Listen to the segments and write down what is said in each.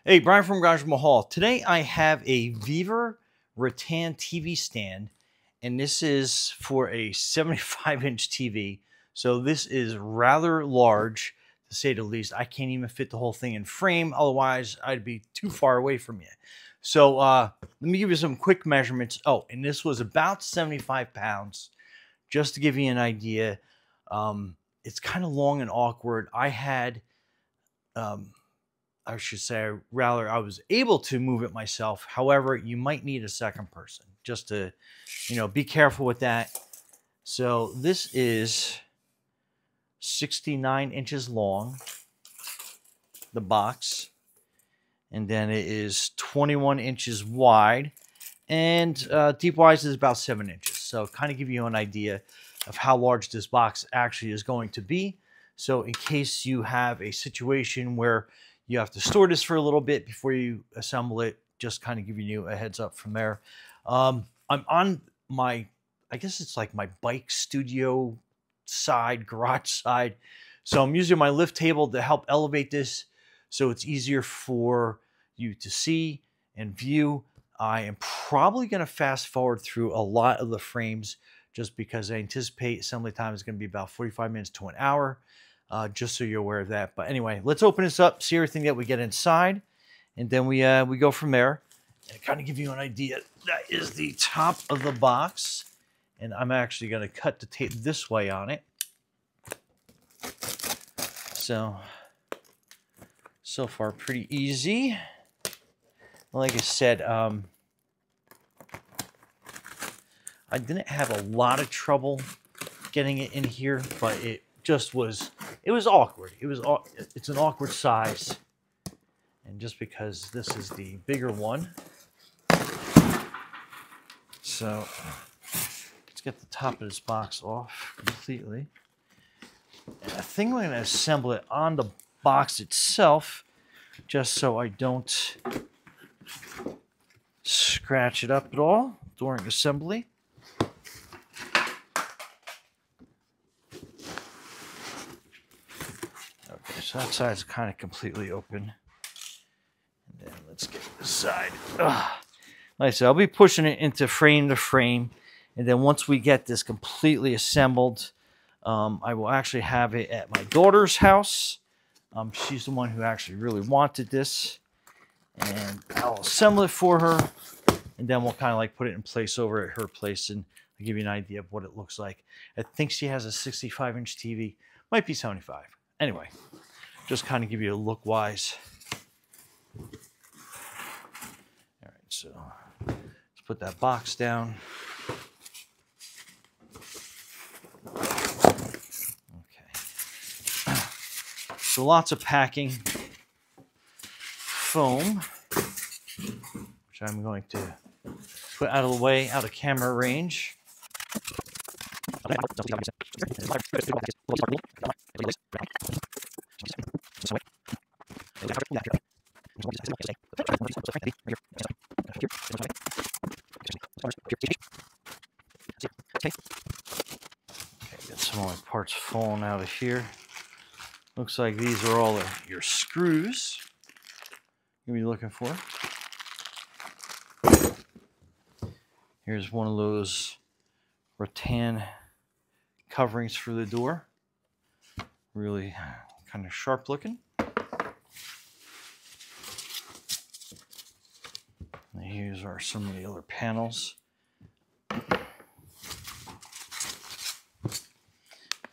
Hey, Brian from Garage Mahal. Today I have a VEVOR Rattan TV stand, and this is for a 75-inch TV. So this is rather large, to say the least. I can't even fit the whole thing in frame, otherwise I'd be too far away from you. So let me give you some quick measurements. Oh, and this was about 75 pounds, just to give you an idea. It's kind of long and awkward. I should say, rather, I was able to move it myself. However, you might need a second person just to, be careful with that. So this is 69 inches long, the box, and then it is 21 inches wide, and deep-wise is about 7 inches. So kind of give you an idea of how large this box actually is going to be. So in case you have a situation where you have to store this for a little bit before you assemble it, just kind of giving you a heads up from there. I'm on my, I guess it's like my bike studio side, garage side. So I'm using my lift table to help elevate this so it's easier for you to see and view. I am probably going to fast forward through a lot of the frames just because I anticipate assembly time is going to be about 45 minutes to an hour. Just so you're aware of that. But anyway, let's open this up, see everything that we get inside, and then we go from there. And kind of give you an idea. That is the top of the box, and I'm actually going to cut the tape this way on it. So far pretty easy. Like I said, I didn't have a lot of trouble getting it in here, but it was awkward. It's an awkward size. And just because this is the bigger one. So let's get the top of this box off completely. And I think we're going to assemble it on the box itself, just so I don't scratch it up at all during assembly. So that side's kind of completely open. And then let's get this side. Like I said, I'll be pushing it into frame to frame. And then once we get this completely assembled, I will actually have it at my daughter's house. She's the one who actually really wanted this. And I'll assemble it for her. And then we'll kind of like put it in place over at her place. And I'll give you an idea of what it looks like. I think she has a 65-inch TV. Might be 75. Anyway. Just kind of give you a look wise. All right, so let's put that box down. Okay. So lots of packing foam, which I'm going to put out of the way, out of camera range. Okay, got some more parts falling out of here. Looks like these are all your screws you'll be looking for. Here's one of those rattan coverings for the door. Really kind of sharp looking. And here's some of the other panels.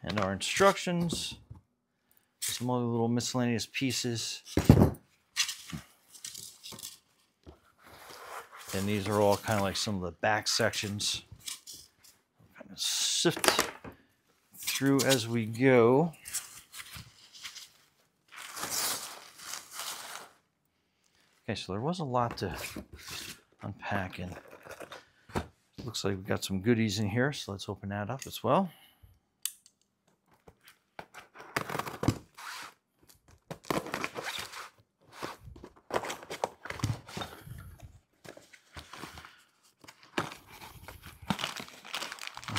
And our instructions. Some other little miscellaneous pieces. And these are all kind of like some of the back sections. Kind of sift through as we go. Okay, so there was a lot to unpack, and looks like we've got some goodies in here, so let's open that up as well.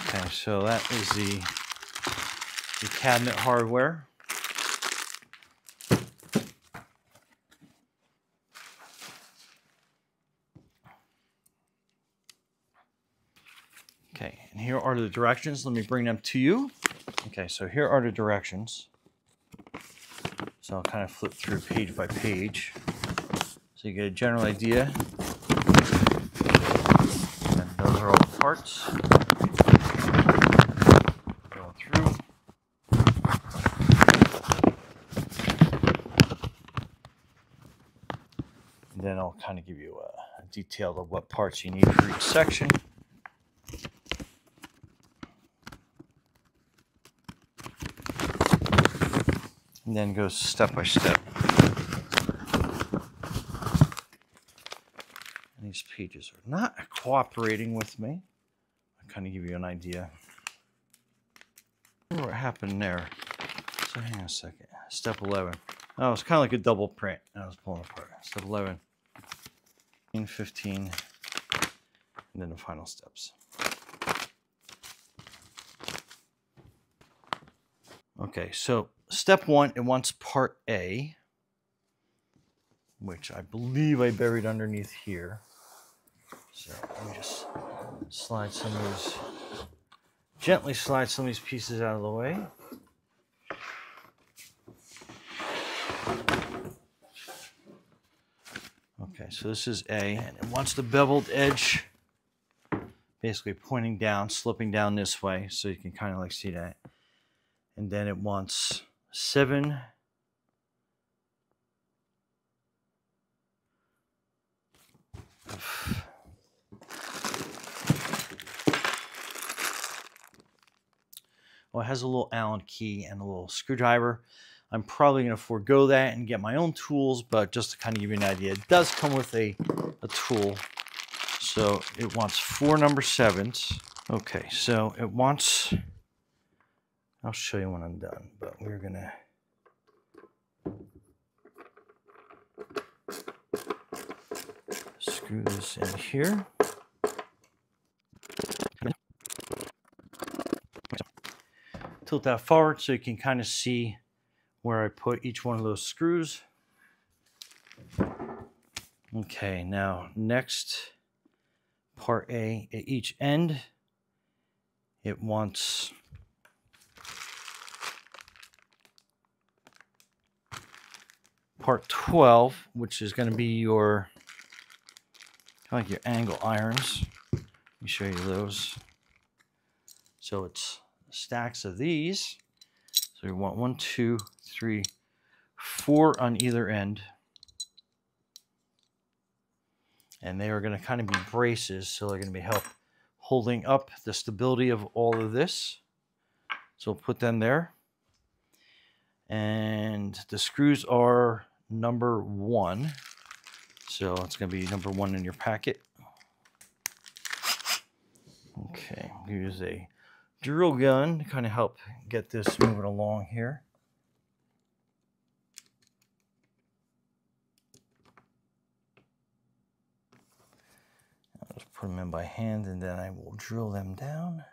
Okay, so that is the cabinet hardware. Okay, and here are the directions. Let me bring them to you. Okay, so here are the directions. So I'll kind of flip through page by page so you get a general idea. And those are all the parts. Going through. And then I'll kind of give you a detail of what parts you need for each section. And then goes step by step. And these pages are not cooperating with me. I'll kind of give you an idea. What happened there? So hang on a second. Step 11. Oh, it's kind of like a double print. I was pulling apart. Step 11, 15, and then the final steps. Okay, so step 1, it wants part A, which I believe I buried underneath here. So let me just slide some of those, gently slide some of these pieces out of the way. Okay, so this is A, and it wants the beveled edge basically pointing down, slipping down this way, so you can kind of like see that. And then it wants 7. Well, it has a little Allen key and a little screwdriver. I'm probably going to forego that and get my own tools, but just to kind of give you an idea, it does come with a tool. So it wants 4 number 7s. Okay, so it wants, I'll show you when I'm done, but we're going to screw this in here. Tilt that forward so you can kind of see where I put each one of those screws. Okay, now next, part A, at each end, it wants part 12, which is going to be your, kind of like your angle irons. Let me show you those. So it's stacks of these. So we want 1, 2, 3, 4 on either end. And they are going to kind of be braces, so they're going to be help holding up the stability of all of this. So we'll put them there. And the screws are number 1. So it's going to be number 1 in your packet. Okay, use a drill gun to kind of help get this moving along here. I'll just put them in by hand and then I will drill them down.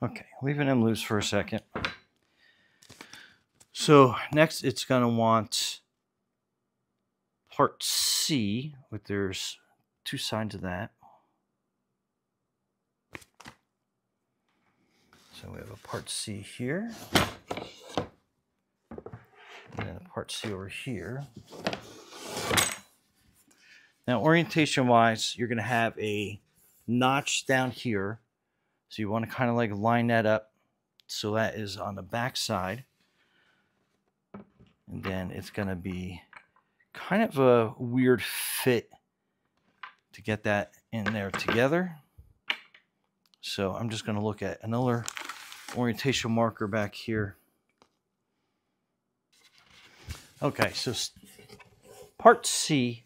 Okay, leaving them loose for a second. So next it's going to want part C, but there's 2 sides of that. So we have a part C here, and then a part C over here. Now orientation-wise, you're going to have a notch down here. So you want to kind of like line that up so that is on the back side. And then it's going to be kind of a weird fit to get that in there together. So I'm just going to look at another orientation marker back here. Okay, so part C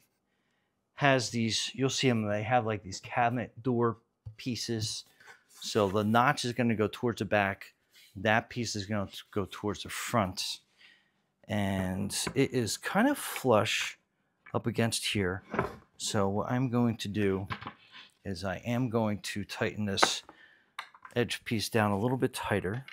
has these, you'll see them, they have like these cabinet door pieces. So the notch is going to go towards the back. That piece is going to go towards the front. And it is kind of flush up against here. So what I'm going to do is I am going to tighten this edge piece down a little bit tighter.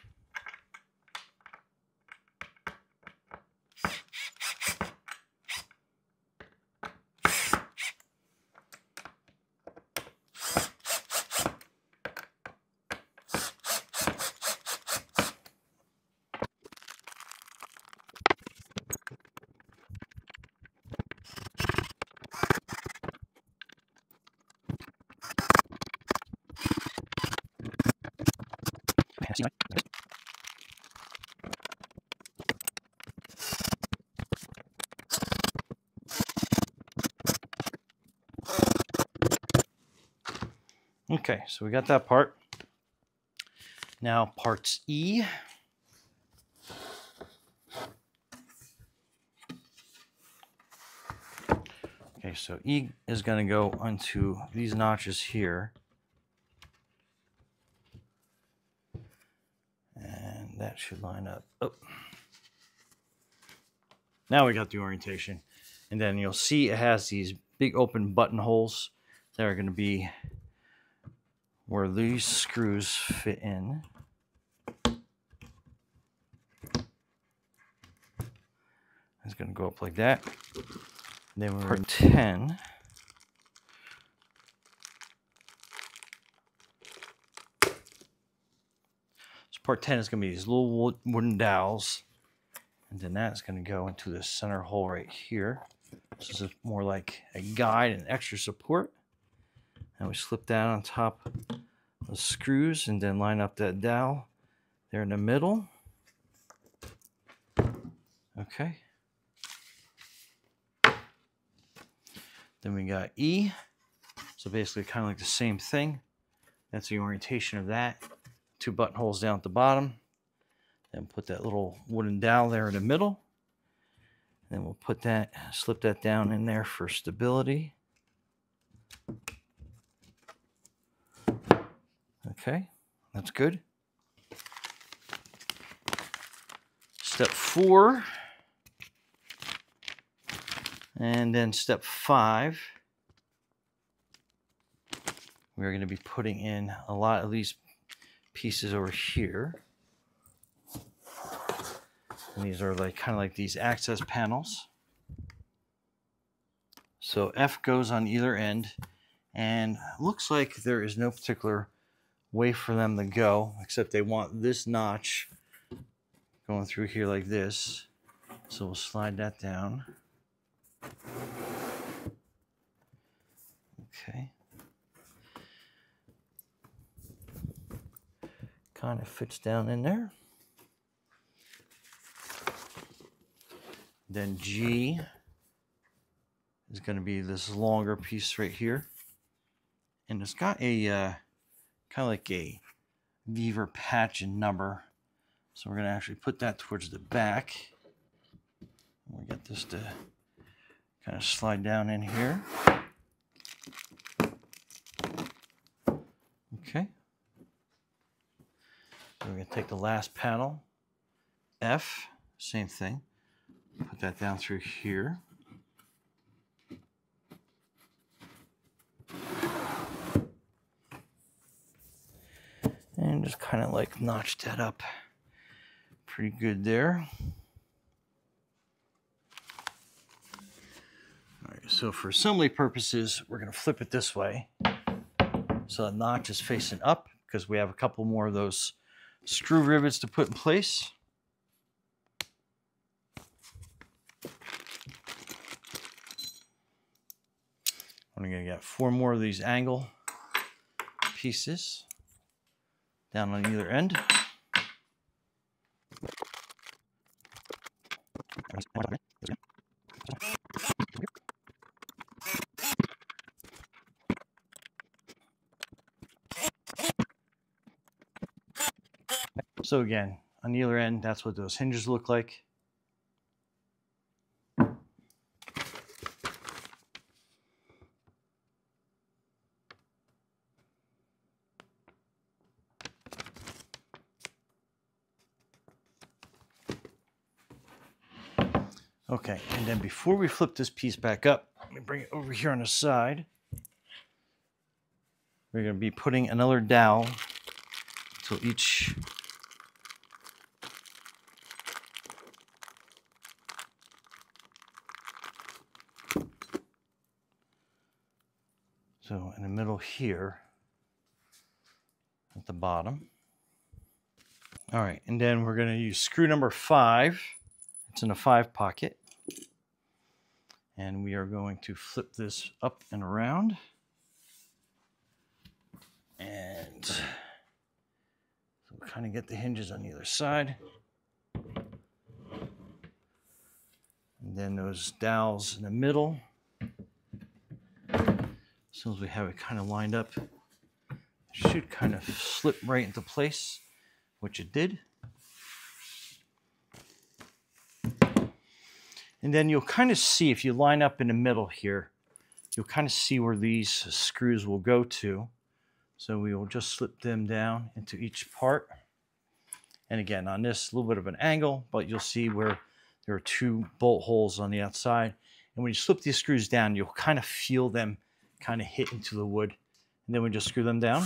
Okay, so we got that part. Now parts E. Okay, so E is going to go onto these notches here. And that should line up. Oh. Now we got the orientation. And then you'll see it has these big open buttonholes that are going to be where these screws fit in. It's going to go up like that. And then we're part 10. So part 10 is going to be these little wooden dowels. And then that's going to go into the center hole right here. This is more like a guide and extra support. And we slip that on top of the screws and then line up that dowel there in the middle. Okay. Then we got E. So basically kind of like the same thing. That's the orientation of that. 2 buttonholes down at the bottom. Then put that little wooden dowel there in the middle. Then we'll put that, slip that down in there for stability. Okay, that's good. Step 4. And then step 5. We're going to be putting in a lot of these pieces over here. And these are like kind of like these access panels. So F goes on either end, and looks like there is no particular way for them to go, except they want this notch going through here like this. So we'll slide that down. Okay. Kind of fits down in there. Then G is going to be this longer piece right here. And it's got a kind of like a VEVOR patch and number. So we're going to actually put that towards the back. We get this to kind of slide down in here. Okay. We're going to take the last panel, F, same thing. Put that down through here. And just kind of like notch that up pretty good there. All right, so for assembly purposes, we're going to flip it this way. So the notch is facing up because we have a couple more of those screw rivets to put in place. I'm going to get 4 more of these angle pieces down on either end. So again, on either end, that's what those hinges look like. Okay, and then before we flip this piece back up, Let me bring it over here on the side. We're going to be putting another dowel to each so in the middle here at the bottom. All right, and then we're going to use screw number 5. It's in a 5 pocket. And we are going to flip this up and around. And so we'll kind of get the hinges on either side. And then those dowels in the middle. As soon as we have it kind of lined up, it should kind of slip right into place, which it did. And then you'll kind of see, if you line up in the middle here, you'll kind of see where these screws will go to. So we will just slip them down into each part. And again, on this, a little bit of an angle, but you'll see where there are 2 bolt holes on the outside. And when you slip these screws down, you'll kind of feel them kind of hit into the wood. And then we just screw them down.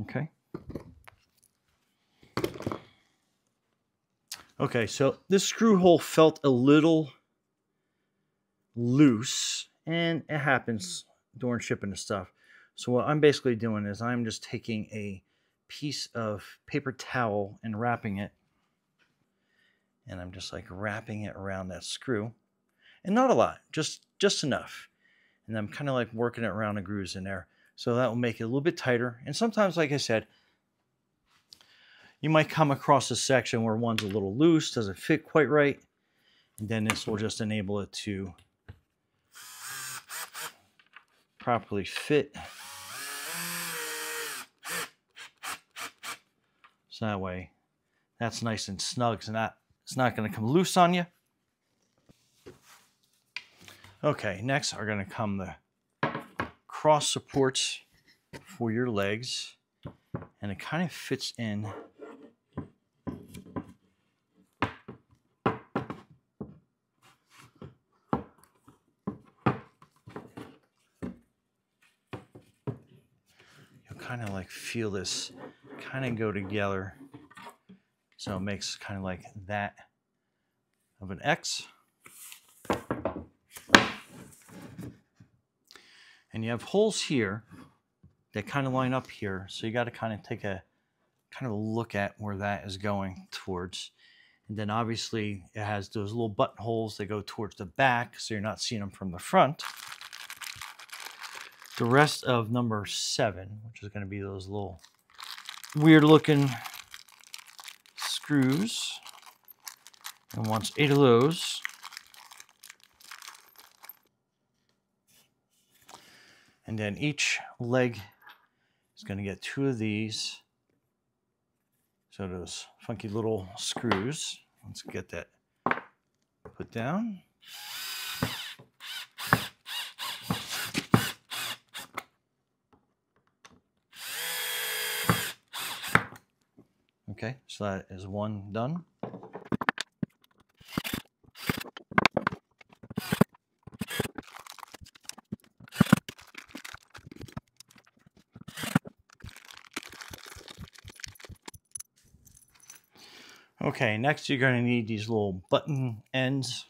Okay. Okay, so this screw hole felt a little loose, and it happens during shipping the stuff. So what I'm basically doing is I'm just taking a piece of paper towel and wrapping it, and I'm just like wrapping it around that screw, and not a lot, just enough. And I'm kind of like working it around the grooves in there. So that will make it a little bit tighter. And sometimes, like I said, you might come across a section where one's a little loose, doesn't fit quite right. And then this will just enable it to properly fit. So that way, that's nice and snug. So it's not going to come loose on you. Okay, next are going to come the cross supports for your legs, and it kind of fits in you'll kind of like feel this kind of go together, so it makes kind of like that of an X. And you have holes here that kind of line up here. So you got to kind of take a look at where that is going towards. And then obviously it has those little buttonholes that go towards the back, so you're not seeing them from the front. The rest of number 7, which is going to be those little weird looking screws. And wants 8 of those. And then each leg is going to get 2 of these. So those funky little screws. Let's get that put down. Okay, so that is one done. Okay, next you're going to need these little button ends,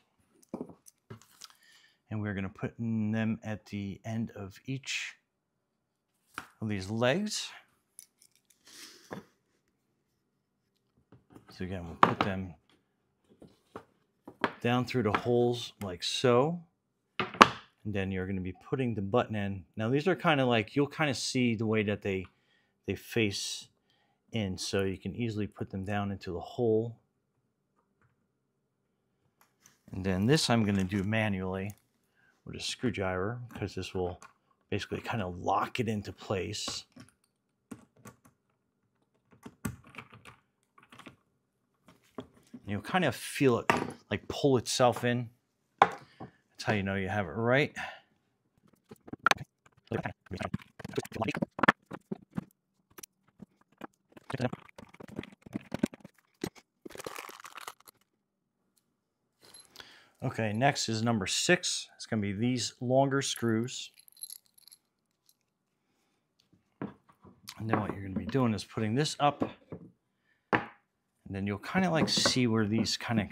and we're going to put them at the end of each of these legs. So again, we'll put them down through the holes like so, and then you're going to be putting the button end. Now these are kind of like, you'll kind of see the way that they face in, so you can easily put them down into the hole. And then this I'm going to do manually with a screwdriver, because this will basically kind of lock it into place. And you'll kind of feel it like pull itself in. That's how you know you have it right. Okay, next is number 6. It's going to be these longer screws. And then what you're going to be doing is putting this up, and then you'll kind of like see where these kind of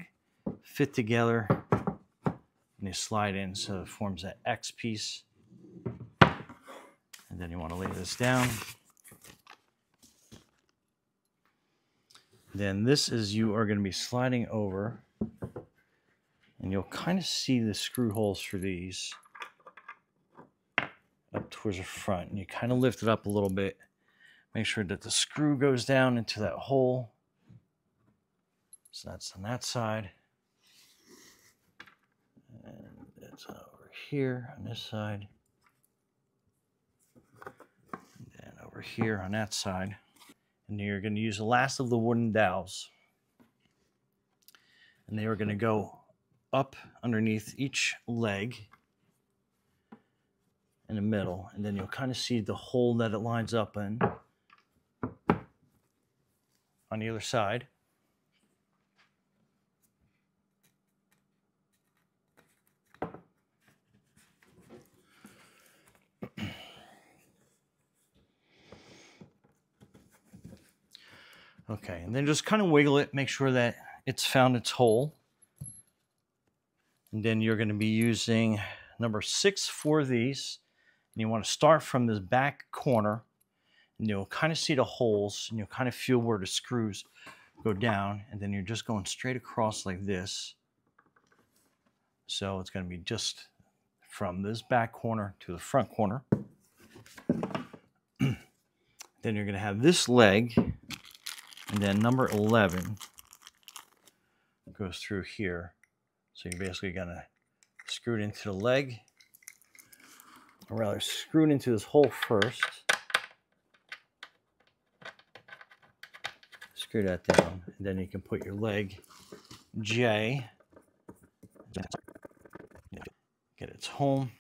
fit together, and they slide in so it forms that X piece. And then you want to lay this down. Then this is you are going to be sliding over, and you'll kind of see the screw holes for these up towards the front. And you kind of lift it up a little bit. Make sure that the screw goes down into that hole. So that's on that side. And it's over here on this side. And then over here on that side. And you're going to use the last of the wooden dowels. And they are going to go up underneath each leg in the middle. And then you'll kind of see the hole that it lines up in on the other side. Okay, and then just kind of wiggle it, make sure that it's found its hole. And then you're going to be using number 6 for these. And you want to start from this back corner, and you'll kind of see the holes, and you'll kind of feel where the screws go down, and then you're just going straight across like this. So it's going to be just from this back corner to the front corner. Then you're going to have this leg, and then number 11 goes through here. So you're basically going to screw it into the leg, or rather screw it into this hole first. Screw that down, and then you can put your leg J, get its home.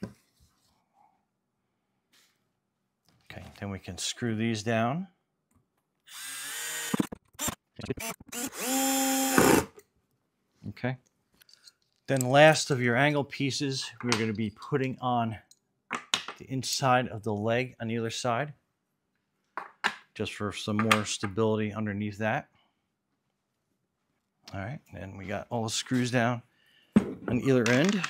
Okay, then we can screw these down. Okay. Then last of your angle pieces, we're going to be putting on the inside of the leg on the other side, just for some more stability underneath that. All right, and we got all the screws down on either end.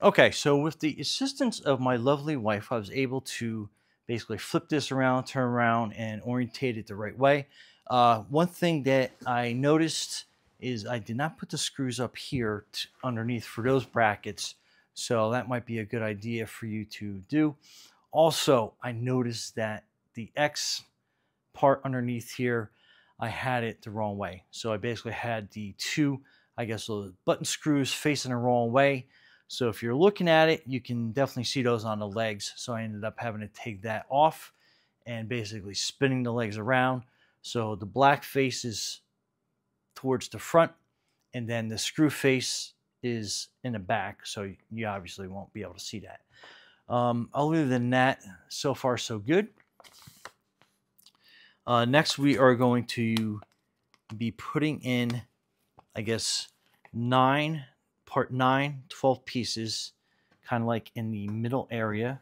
Okay, so with the assistance of my lovely wife, I was able to basically flip this around, turn around, and orientate it the right way. One thing that I noticed is I did not put the screws up here underneath for those brackets, so that might be a good idea for you to do. Also, I noticed that the X part underneath here, I had it the wrong way. So I basically had the two, I guess, the button screws facing the wrong way. So if you're looking at it, you can definitely see those on the legs. So I ended up having to take that off and basically spinning the legs around. So the black face is towards the front, and then the screw face is in the back. So you obviously won't be able to see that. Other than that, so far so good. Next, we are going to be putting in, I guess, 12 pieces, kind of like in the middle area.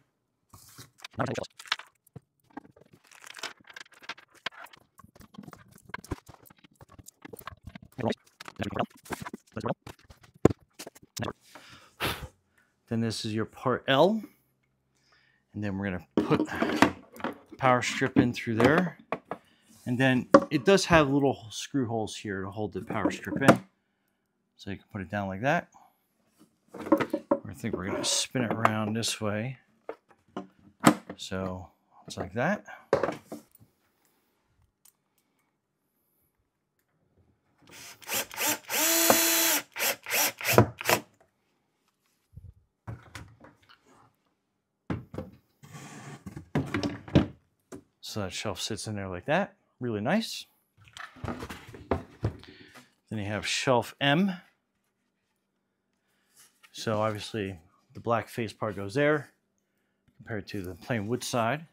Then this is your part L, and then we're going to put power strip in through there. And then it does have little screw holes here to hold the power strip in. So you can put it down like that. I think we're going to spin it around this way. So it's like that. So that shelf sits in there like that. Really nice. Then you have shelf M. So obviously the black face part goes there compared to the plain wood side.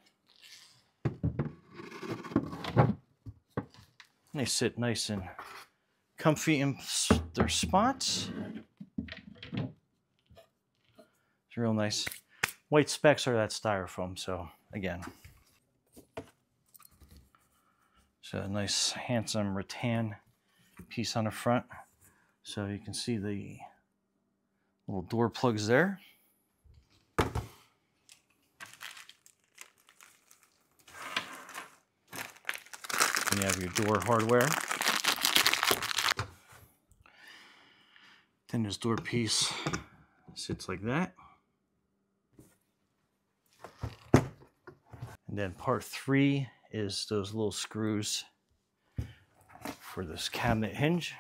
They sit nice and comfy in their spots. It's real nice. White specks are that styrofoam, so again. So a nice handsome rattan piece on the front. So you can see the little door plugs there. And you have your door hardware. Then this door piece sits like that. And then part 3 is those little screws for this cabinet hinge.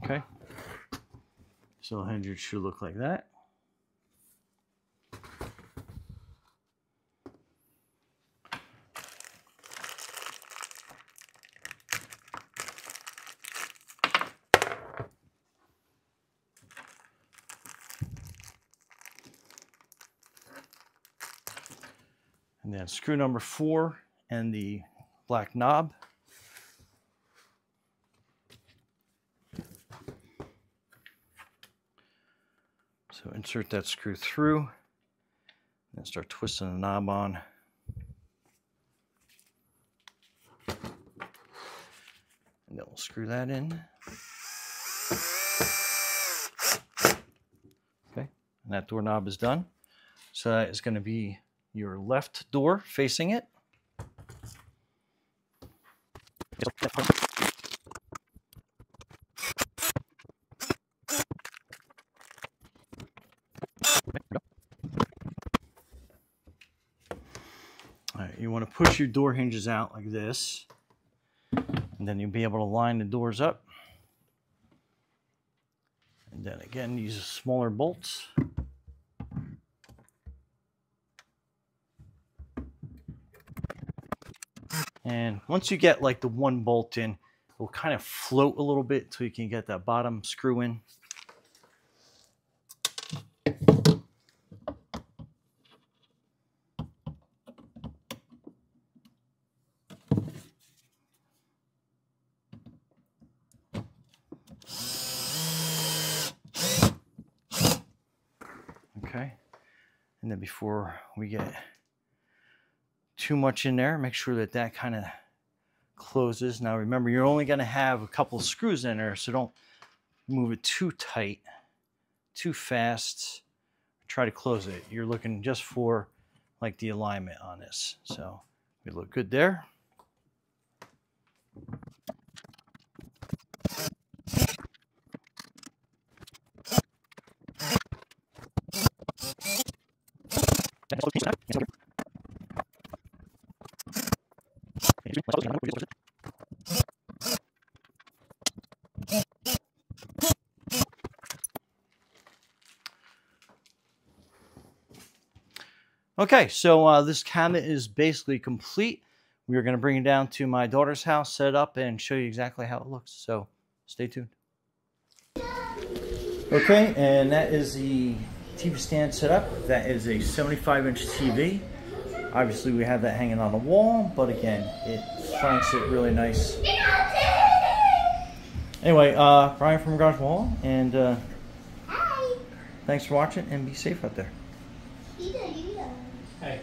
Okay, so the hinge should look like that. And then screw number 4 and the black knob. So insert that screw through and start twisting the knob on. And then we'll screw that in. Okay, and that doorknob is done. So that is going to be your left door facing it. All right, you want to push your door hinges out like this, and then you'll be able to line the doors up. And then again, use smaller bolts. And once you get like the one bolt in, it will kind of float a little bit so you can get that bottom screw in. Okay, and then before we get too much in there, make sure that that kind of closes. Now remember, you're only going to have a couple of screws in there, so don't move it too tight, too fast. Try to close it. You're looking just for like the alignment on this. So we look good there. Okay, so this cabinet is basically complete. We're going to bring it down to my daughter's house, set it up, and show you exactly how it looks. So stay tuned. Okay, and that is the TV stand set up. That is a 75-inch TV. Obviously, we have that hanging on the wall, but again, it flanks it really nice. Anyway, Brian from Garage Boho, and thanks for watching, and be safe out there. Hey.